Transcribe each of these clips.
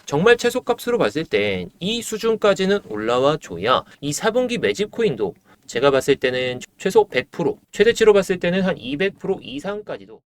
정말 최소값으로 봤을 땐 이 수준까지는 올라와 줘야 이 4분기 매집 코인도 제가 봤을 때는 최소 100%, 최대치로 봤을 때는 한 200% 이상까지도.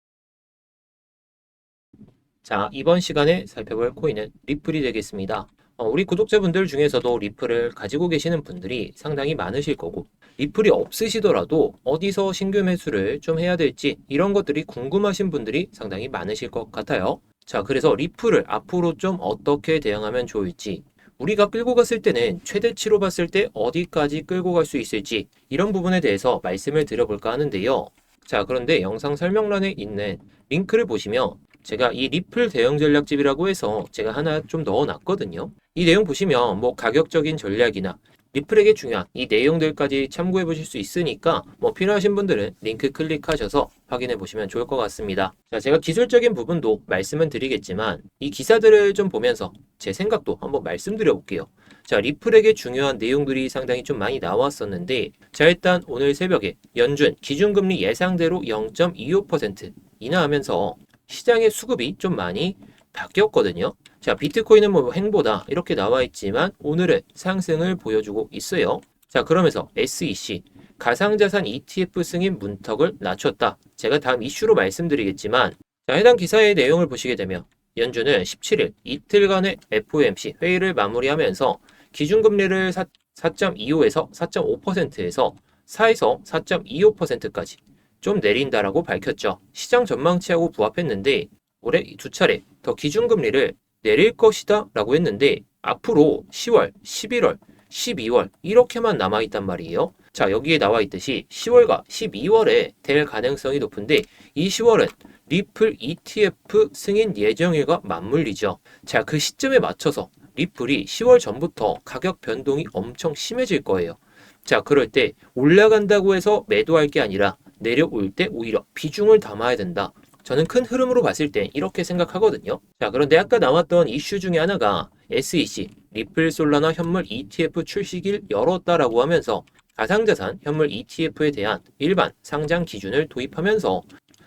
자, 이번 시간에 살펴볼 코인은 리플이 되겠습니다. 우리 구독자분들 중에서도 리플을 가지고 계시는 분들이 상당히 많으실 거고, 리플이 없으시더라도 어디서 신규 매수를 좀 해야 될지 이런 것들이 궁금하신 분들이 상당히 많으실 것 같아요. 자, 그래서 리플을 앞으로 좀 어떻게 대응하면 좋을지, 우리가 끌고 갔을 때는 최대치로 봤을 때 어디까지 끌고 갈 수 있을지 이런 부분에 대해서 말씀을 드려볼까 하는데요. 자, 그런데 영상 설명란에 있는 링크를 보시면 제가 이 리플 대응 전략집이라고 해서 제가 하나 좀 넣어놨거든요. 이 내용 보시면 뭐 가격적인 전략이나 리플에게 중요한 이 내용들까지 참고해 보실 수 있으니까 뭐 필요하신 분들은 링크 클릭하셔서 확인해 보시면 좋을 것 같습니다. 자, 제가 기술적인 부분도 말씀은 드리겠지만 이 기사들을 좀 보면서 제 생각도 한번 말씀드려 볼게요. 자, 리플에게 중요한 내용들이 상당히 좀 많이 나왔었는데, 자, 일단 오늘 새벽에 연준 기준금리 예상대로 0.25% 인하하면서 시장의 수급이 좀 많이 바뀌었거든요. 자, 비트코인은 뭐 행보다 이렇게 나와 있지만 오늘은 상승을 보여주고 있어요. 자, 그러면서 SEC 가상자산 ETF 승인 문턱을 낮췄다. 제가 다음 이슈로 말씀드리겠지만, 자, 해당 기사의 내용을 보시게 되면 연준은 17일 이틀간의 FOMC 회의를 마무리하면서 기준금리를 4.25에서 4.5%에서 4에서 4.25%까지 좀 내린다라고 밝혔죠. 시장 전망치하고 부합했는데 올해 두 차례 더 기준금리를 내릴 것이다 라고 했는데 앞으로 10월, 11월, 12월 이렇게만 남아있단 말이에요. 자, 여기에 나와 있듯이 10월과 12월에 될 가능성이 높은데 이 10월은 리플 ETF 승인 예정일과 맞물리죠. 자, 그 시점에 맞춰서 리플이 10월 전부터 가격 변동이 엄청 심해질 거예요. 자, 그럴 때 올라간다고 해서 매도할 게 아니라 내려올 때 오히려 비중을 담아야 된다. 저는 큰 흐름으로 봤을 때 이렇게 생각하거든요. 자, 그런데 아까 나왔던 이슈 중에 하나가 SEC, 리플 솔라나 현물 ETF 출시길 열었다라고 하면서 가상자산 현물 ETF에 대한 일반 상장 기준을 도입하면서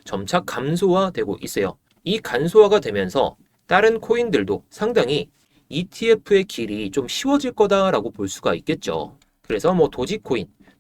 점차 감소화되고 있어요. 이 간소화가 되면서 다른 코인들도 상당히 ETF의 길이 좀 쉬워질 거다라고 볼 수가 있겠죠. 그래서 뭐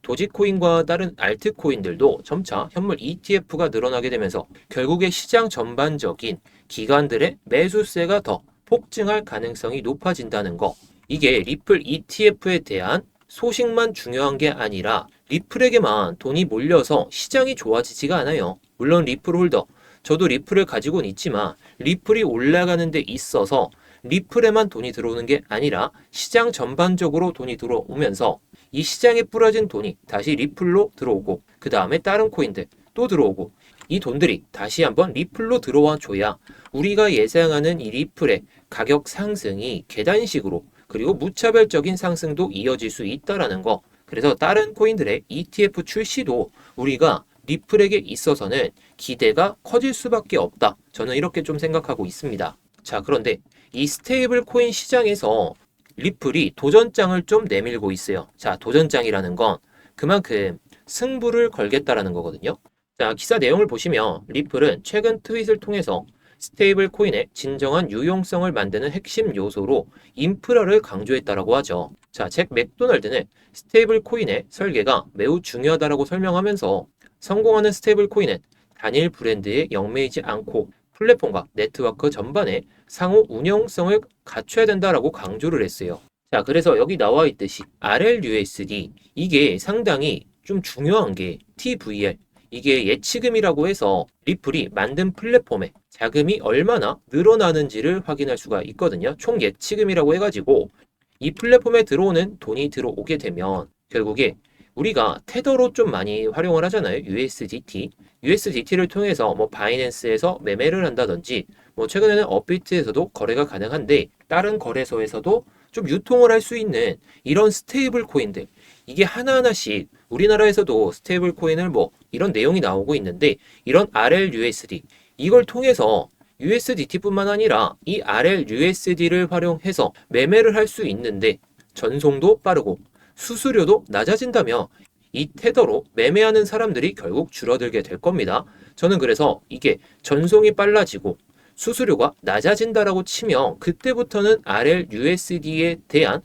도지코인과 다른 알트코인들도 점차 현물 ETF가 늘어나게 되면서 결국에 시장 전반적인 기관들의 매수세가 더 폭증할 가능성이 높아진다는 거. 이게 리플 ETF에 대한 소식만 중요한 게 아니라 리플에게만 돈이 몰려서 시장이 좋아지지가 않아요. 물론 리플 홀더, 저도 리플을 가지고는 있지만 리플이 올라가는 데 있어서 리플에만 돈이 들어오는 게 아니라 시장 전반적으로 돈이 들어오면서 이 시장에 뿌려진 돈이 다시 리플로 들어오고 그 다음에 다른 코인들 또 들어오고 이 돈들이 다시 한번 리플로 들어와 줘야 우리가 예상하는 이 리플의 가격 상승이 계단식으로 그리고 무차별적인 상승도 이어질 수 있다라는 거. 그래서 다른 코인들의 ETF 출시도 우리가 리플에게 있어서는 기대가 커질 수밖에 없다. 저는 이렇게 좀 생각하고 있습니다. 자, 그런데 이 스테이블 코인 시장에서 리플이 도전장을 좀 내밀고 있어요. 자, 도전장이라는 건 그만큼 승부를 걸겠다라는 거거든요. 자, 기사 내용을 보시면 리플은 최근 트윗을 통해서 스테이블 코인의 진정한 유용성을 만드는 핵심 요소로 인프라를 강조했다라고 하죠. 자, 잭 맥도날드는 스테이블 코인의 설계가 매우 중요하다라고 설명하면서 성공하는 스테이블 코인은 단일 브랜드에 얽매이지 않고 플랫폼과 네트워크 전반에 상호 운영성을 갖춰야 된다라고 강조를 했어요. 자, 그래서 여기 나와 있듯이 RLUSD 이게 상당히 좀 중요한 게 TVL 이게 예치금이라고 해서 리플이 만든 플랫폼에 자금이 얼마나 늘어나는지를 확인할 수가 있거든요. 총 예치금이라고 해가지고 이 플랫폼에 들어오는 돈이 들어오게 되면 결국에 우리가 테더로 좀 많이 활용을 하잖아요. USDT. USDT를 통해서 뭐 바이낸스에서 매매를 한다든지 뭐 최근에는 업비트에서도 거래가 가능한데 다른 거래소에서도 좀 유통을 할 수 있는 이런 스테이블 코인들. 이게 하나하나씩 우리나라에서도 스테이블 코인을 뭐 이런 내용이 나오고 있는데 이런 RLUSD 이걸 통해서 USDT뿐만 아니라 이 RLUSD를 활용해서 매매를 할 수 있는데 전송도 빠르고 수수료도 낮아진다며 이 테더로 매매하는 사람들이 결국 줄어들게 될 겁니다. 저는 그래서 이게 전송이 빨라지고 수수료가 낮아진다라고 치면 그때부터는 RLUSD에 대한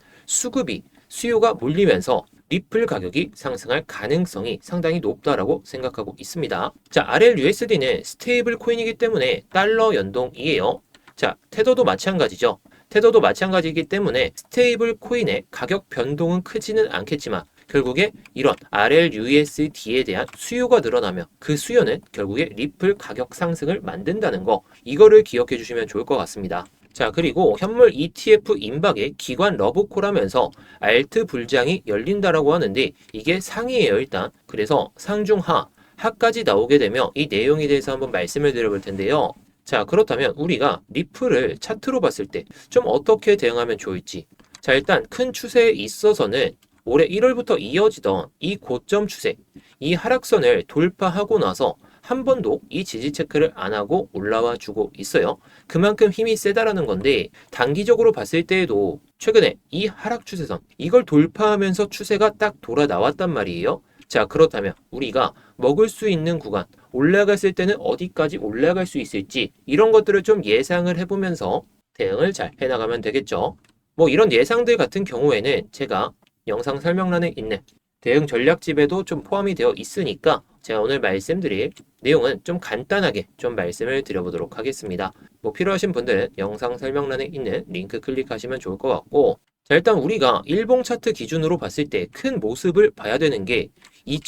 수요가 몰리면서 리플 가격이 상승할 가능성이 상당히 높다라고 생각하고 있습니다. 자, RLUSD는 스테이블 코인이기 때문에 달러 연동이에요. 자, 테더도 마찬가지죠. 테더도 마찬가지이기 때문에 스테이블 코인의 가격 변동은 크지는 않겠지만 결국에 이런 RLUSD에 대한 수요가 늘어나면 그 수요는 결국에 리플 가격 상승을 만든다는 거, 이거를 기억해 주시면 좋을 것 같습니다. 자, 그리고 현물 ETF 임박에 기관 러브콜하면서 알트 불장이 열린다라고 하는데 이게 상이에요, 일단. 그래서 상중하, 하까지 나오게 되면 이 내용에 대해서 한번 말씀을 드려볼 텐데요. 자, 그렇다면 우리가 리플을 차트로 봤을 때 좀 어떻게 대응하면 좋을지. 자, 일단 큰 추세에 있어서는 올해 1월부터 이어지던 이 고점 추세, 이 하락선을 돌파하고 나서 한 번도 이 지지 체크를 안 하고 올라와 주고 있어요. 그만큼 힘이 세다라는 건데 단기적으로 봤을 때에도 최근에 이 하락 추세선, 이걸 돌파하면서 추세가 딱 돌아 나왔단 말이에요. 자, 그렇다면 우리가 먹을 수 있는 구간, 올라갔을 때는 어디까지 올라갈 수 있을지 이런 것들을 좀 예상을 해보면서 대응을 잘 해나가면 되겠죠. 뭐 이런 예상들 같은 경우에는 제가 영상 설명란에 있는 대응 전략집에도 좀 포함이 되어 있으니까 제가 오늘 말씀드릴 내용은 좀 간단하게 좀 말씀을 드려보도록 하겠습니다. 뭐 필요하신 분들은 영상 설명란에 있는 링크 클릭하시면 좋을 것 같고, 자, 일단 우리가 일봉 차트 기준으로 봤을 때 큰 모습을 봐야 되는 게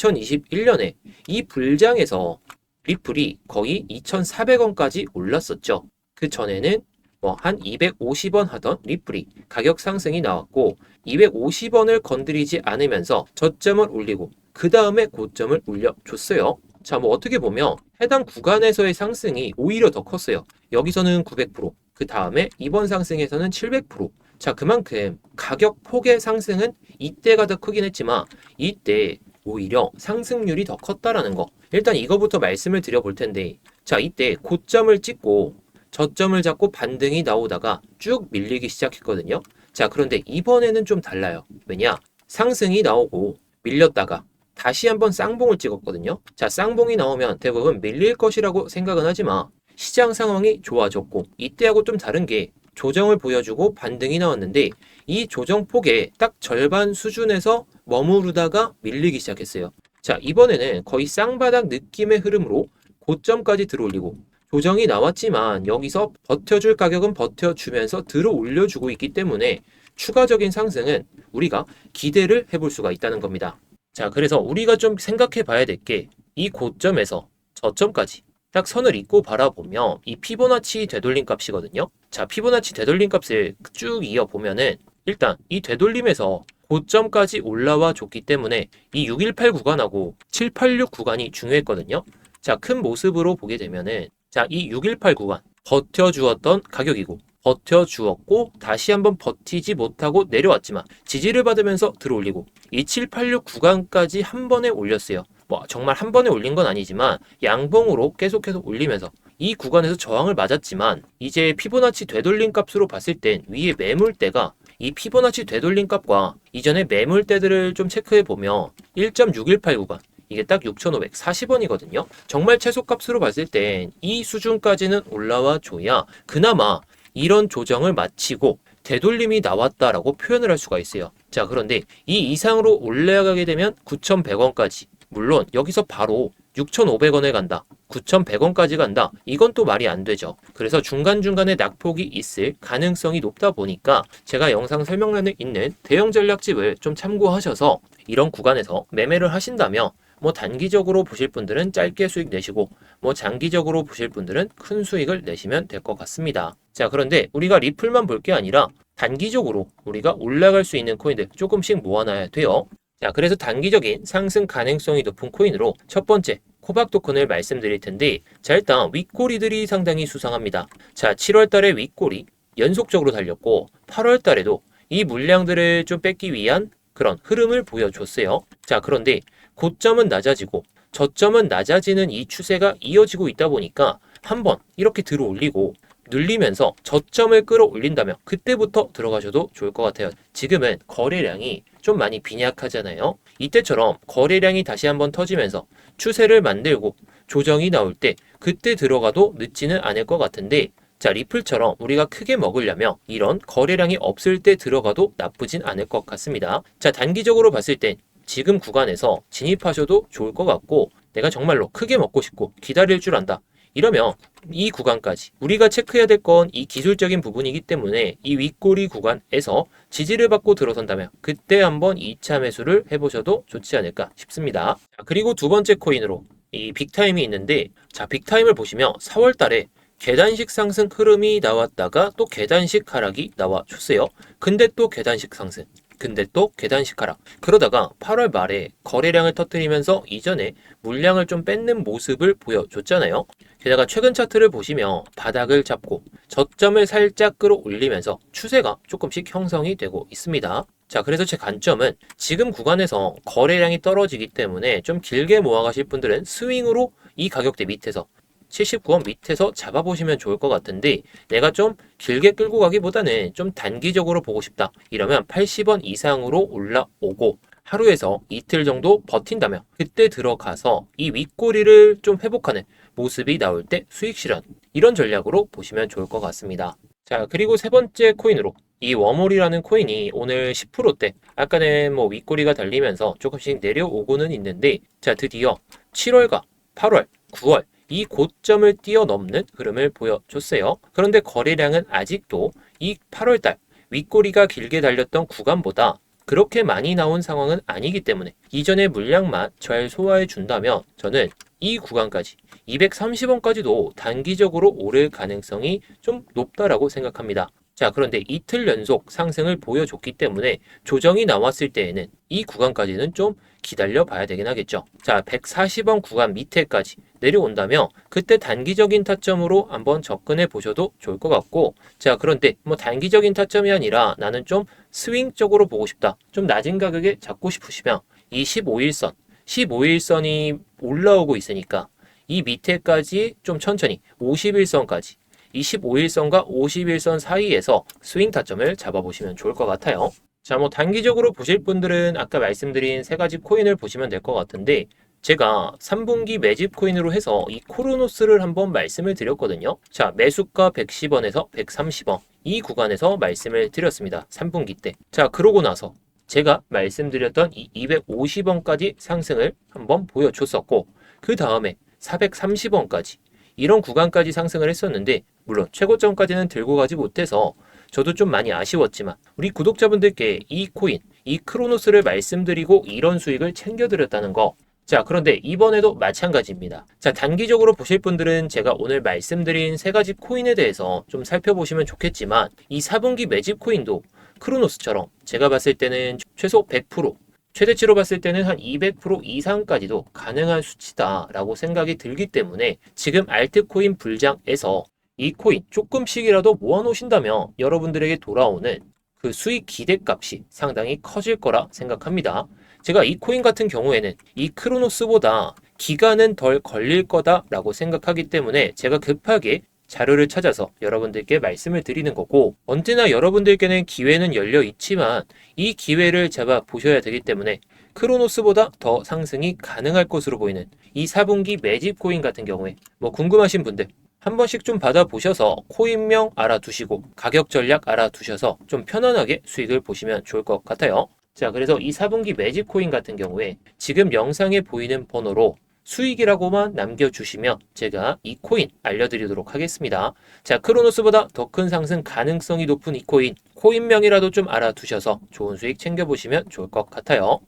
2021년에 이 불장에서 리플이 거의 2,400원까지 올랐었죠. 그 전에는 뭐 한 250원 하던 리플이 가격 상승이 나왔고 250원을 건드리지 않으면서 저점을 올리고 그 다음에 고점을 올려줬어요. 자, 뭐 어떻게 보면 해당 구간에서의 상승이 오히려 더 컸어요. 여기서는 900%, 그 다음에 이번 상승에서는 700%. 자, 그만큼 가격 폭의 상승은 이때가 더 크긴 했지만 이때 오히려 상승률이 더 컸다라는 거. 일단 이거부터 말씀을 드려볼 텐데, 자, 이때 고점을 찍고 저점을 잡고 반등이 나오다가 쭉 밀리기 시작했거든요. 자, 그런데 이번에는 좀 달라요. 왜냐? 상승이 나오고 밀렸다가 다시 한번 쌍봉을 찍었거든요. 자, 쌍봉이 나오면 대부분 밀릴 것이라고 생각은 하지만 시장 상황이 좋아졌고 이때하고 좀 다른 게 조정을 보여주고 반등이 나왔는데 이 조정폭의 딱 절반 수준에서 머무르다가 밀리기 시작했어요. 자, 이번에는 거의 쌍바닥 느낌의 흐름으로 고점까지 들어올리고 조정이 나왔지만 여기서 버텨줄 가격은 버텨주면서 들어 올려주고 있기 때문에 추가적인 상승은 우리가 기대를 해볼 수가 있다는 겁니다. 자, 그래서 우리가 좀 생각해 봐야 될 게 이 고점에서 저점까지 딱 선을 잇고 바라보면 이 피보나치 되돌림 값이거든요. 자, 피보나치 되돌림 값을 쭉 이어보면은 일단 이 되돌림에서 고점까지 올라와 줬기 때문에 이 618 구간하고 786 구간이 중요했거든요. 자, 큰 모습으로 보게 되면은 자, 이 618 구간 버텨주었던 가격이고 버텨주었고 다시 한번 버티지 못하고 내려왔지만 지지를 받으면서 들어올리고 이 786 구간까지 한 번에 올렸어요. 뭐 정말 한 번에 올린 건 아니지만 양봉으로 계속해서 올리면서 이 구간에서 저항을 맞았지만 이제 피보나치 되돌림 값으로 봤을 땐 위에 매물대가 이 피보나치 되돌림 값과 이전의 매물대들을 좀 체크해 보면 1.618 구간 이게 딱 6,540원이거든요. 정말 최소값으로 봤을 땐 이 수준까지는 올라와 줘야 그나마 이런 조정을 마치고 되돌림이 나왔다라고 표현을 할 수가 있어요. 자, 그런데 이 이상으로 올라가게 되면 9,100원까지. 물론 여기서 바로 6,500원에 간다. 9,100원까지 간다. 이건 또 말이 안 되죠. 그래서 중간중간에 낙폭이 있을 가능성이 높다 보니까 제가 영상 설명란에 있는 대형 전략집을 좀 참고하셔서 이런 구간에서 매매를 하신다면 뭐 단기적으로 보실 분들은 짧게 수익 내시고 뭐 장기적으로 보실 분들은 큰 수익을 내시면 될 것 같습니다. 자, 그런데 우리가 리플만 볼 게 아니라 단기적으로 우리가 올라갈 수 있는 코인들 조금씩 모아놔야 돼요. 자, 그래서 단기적인 상승 가능성이 높은 코인으로 첫 번째 코박 토큰을 말씀드릴 텐데, 자, 일단 윗꼬리들이 상당히 수상합니다. 자, 7월 달에 윗꼬리 연속적으로 달렸고 8월 달에도 이 물량들을 좀 뺏기 위한 그런 흐름을 보여줬어요. 자, 그런데 고점은 낮아지고 저점은 낮아지는 이 추세가 이어지고 있다 보니까 한번 이렇게 들어 올리고 눌리면서 저점을 끌어올린다면 그때부터 들어가셔도 좋을 것 같아요. 지금은 거래량이 좀 많이 빈약하잖아요. 이때처럼 거래량이 다시 한번 터지면서 추세를 만들고 조정이 나올 때 그때 들어가도 늦지는 않을 것 같은데, 자, 리플처럼 우리가 크게 먹으려면 이런 거래량이 없을 때 들어가도 나쁘진 않을 것 같습니다. 자, 단기적으로 봤을 땐 지금 구간에서 진입하셔도 좋을 것 같고, 내가 정말로 크게 먹고 싶고 기다릴 줄 안다, 이러면 이 구간까지 우리가 체크해야 될 건 이 기술적인 부분이기 때문에 이 윗꼬리 구간에서 지지를 받고 들어선다면 그때 한번 2차 매수를 해보셔도 좋지 않을까 싶습니다. 자, 그리고 두 번째 코인으로 이 빅타임이 있는데, 자, 빅타임을 보시면 4월 달에 계단식 상승 흐름이 나왔다가 또 계단식 하락이 나와줬어요. 근데 또 계단식 상승, 근데 또 계단식 하락. 그러다가 8월 말에 거래량을 터뜨리면서 이전에 물량을 좀 뺏는 모습을 보여줬잖아요. 게다가 최근 차트를 보시면 바닥을 잡고 저점을 살짝 끌어올리면서 추세가 조금씩 형성이 되고 있습니다. 자, 그래서 제 관점은 지금 구간에서 거래량이 떨어지기 때문에 좀 길게 모아가실 분들은 스윙으로 이 가격대 밑에서 79원 밑에서 잡아보시면 좋을 것 같은데, 내가 좀 길게 끌고 가기보다는 좀 단기적으로 보고 싶다, 이러면 80원 이상으로 올라오고 하루에서 이틀 정도 버틴다면 그때 들어가서 이 윗꼬리를 좀 회복하는 모습이 나올 때 수익 실현, 이런 전략으로 보시면 좋을 것 같습니다. 자, 그리고 세 번째 코인으로 이 워몰이라는 코인이 오늘 10%대, 아까는 뭐 윗꼬리가 달리면서 조금씩 내려오고는 있는데, 자, 드디어 7월과 8월, 9월 이 고점을 뛰어넘는 흐름을 보여줬어요. 그런데 거래량은 아직도 이 8월달 윗꼬리가 길게 달렸던 구간보다 그렇게 많이 나온 상황은 아니기 때문에 이전의 물량만 잘 소화해 준다면 저는 이 구간까지 230원까지도 단기적으로 오를 가능성이 좀 높다라고 생각합니다. 자, 그런데 이틀 연속 상승을 보여줬기 때문에 조정이 나왔을 때에는 이 구간까지는 좀 기다려 봐야 되긴 하겠죠. 자, 140원 구간 밑에까지 내려온다면 그때 단기적인 타점으로 한번 접근해 보셔도 좋을 것 같고, 자, 그런데 뭐 단기적인 타점이 아니라 나는 좀 스윙적으로 보고 싶다, 좀 낮은 가격에 잡고 싶으시면 이 15일선, 15일선이 올라오고 있으니까 이 밑에까지 좀 천천히 51선까지, 25일선과 51선 사이에서 스윙 타점을 잡아보시면 좋을 것 같아요. 자, 뭐 단기적으로 보실 분들은 아까 말씀드린 세 가지 코인을 보시면 될 것 같은데, 제가 3분기 매집 코인으로 해서 이 코로노스를 한번 말씀을 드렸거든요. 자, 매수가 110원에서 130원 이 구간에서 말씀을 드렸습니다. 3분기 때. 자, 그러고 나서 제가 말씀드렸던 이 250원까지 상승을 한번 보여줬었고, 그 다음에 430원까지 이런 구간까지 상승을 했었는데, 물론 최고점까지는 들고 가지 못해서 저도 좀 많이 아쉬웠지만 우리 구독자분들께 이 코인, 이 크로노스를 말씀드리고 이런 수익을 챙겨드렸다는 거. 자, 그런데 이번에도 마찬가지입니다. 자, 단기적으로 보실 분들은 제가 오늘 말씀드린 세 가지 코인에 대해서 좀 살펴보시면 좋겠지만, 이 4분기 매집 코인도 크로노스처럼 제가 봤을 때는 최소 100%, 최대치로 봤을 때는 한 200% 이상까지도 가능한 수치다라고 생각이 들기 때문에 지금 알트코인 불장에서 이 코인 조금씩이라도 모아놓으신다면 여러분들에게 돌아오는 그 수익 기대값이 상당히 커질 거라 생각합니다. 제가 이 코인 같은 경우에는 이 크로노스보다 기간은 덜 걸릴 거다라고 생각하기 때문에 제가 급하게 자료를 찾아서 여러분들께 말씀을 드리는 거고, 언제나 여러분들께는 기회는 열려 있지만 이 기회를 잡아 보셔야 되기 때문에 크로노스보다 더 상승이 가능할 것으로 보이는 이 4분기 매집 코인 같은 경우에 뭐 궁금하신 분들 한 번씩 좀 받아보셔서 코인명 알아두시고 가격 전략 알아두셔서 좀 편안하게 수익을 보시면 좋을 것 같아요. 자, 그래서 이 4분기 매집 코인 같은 경우에 지금 영상에 보이는 번호로 수익이라고만 남겨주시면 제가 이 코인 알려드리도록 하겠습니다. 자, 크로노스보다 더 큰 상승 가능성이 높은 이 코인, 코인명이라도 좀 알아두셔서 좋은 수익 챙겨보시면 좋을 것 같아요.